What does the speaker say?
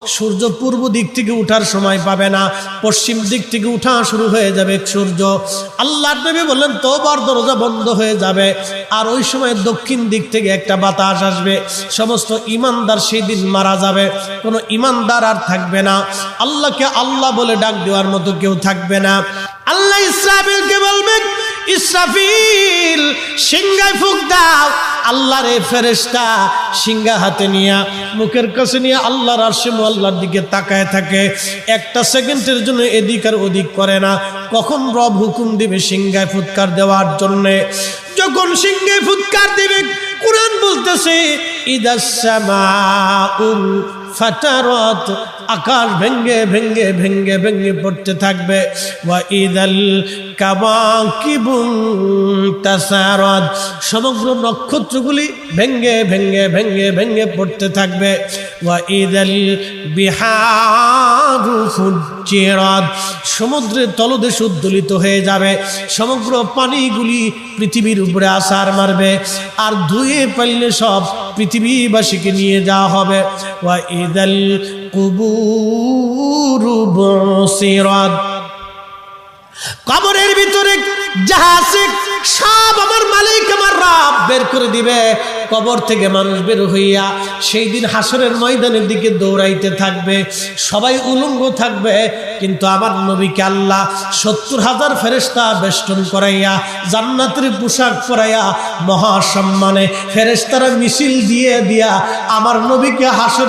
সূর্য পূর্ব দিক থেকে উঠার সময় পাবে না, পশ্চিম দিক থেকে উঠা শুরু হয়ে যাবে সূর্য। আল্লাহর নবী বললেন তওবার দরজা বন্ধ হয়ে যাবে, আর ওই সময় দক্ষিণ দিক থেকে একটা বাতাস আসবে। সমস্ত ঈমানদার সেই দিন মারা যাবে, কোনো ঈমানদার আর থাকবে না। আল্লাহকে আল্লাহ বলে ডাক দেওয়ার মতো কেউ থাকবে না। আল্লাহ ইসরাফিলকে বলবেন, ইসরাফিল সিংহায় ফুঁক দাও। আল্লাহর এই ফেরেশতা সিংহা হাতে নিয়ে মুখের কাছে নিয়ে আল্লাহর আরশে আল্লাহর দিকে তাকায় থাকে, একটা সেকেন্ডের জন্য এদিক আর ওদিক করে না। কখন রব হুকুম দিবে সিংহায় ফুৎকার দেওয়ার জন্য, যখন সিংহায় ফুৎকার দিবে, কুরআন বলতেছে ইদাস সামাউল ফাতারাত, আকাশ ভেঙ্গে ভেঙ্গে ভেঙ্গে ভেঙ্গে পড়তে থাকবে। ওয়া ইদাল কাওয়াকিবু তাসারাত, সমগ্র নক্ষত্রগুলি ভেঙ্গে ভেঙ্গে ভেঙ্গে ভেঙ্গে পড়তে থাকবে। ওয়া ইদাল বিহারু ফুজ্জিরাত, সমুদ্রের তলদেশ উদ্দোলিত হয়ে যাবে, সমগ্র পানিগুলি পৃথিবীর উপরে আছাড় মারবে, আর ধুয়ে পাইলে সব পৃথিবীবাসীকে নিয়ে যাওয়া হবে। ওয়া ইদাল কুবুরু বুসিরাত, কবরের ভিতরে যাহা আছে সব আমার মালিক আমার রব বের করে দিবে। কবর থেকে মানুষ বের হইয়া সেই দিন হাসরের ময়দানের দিকে দৌড়াইতে থাকবে, সবাই উলঙ্গ থাকবে, কিন্তু আমার নবীকে আল্লাহ ৭০,০০০ ফেরেশতা বেষ্টন করাইয়া জান্নাতের পোশাক পরাইয়া মহাসম্মানে ফেরেশতারা মিছিল দিয়ে দিয়া আমার নবীকে হাসরের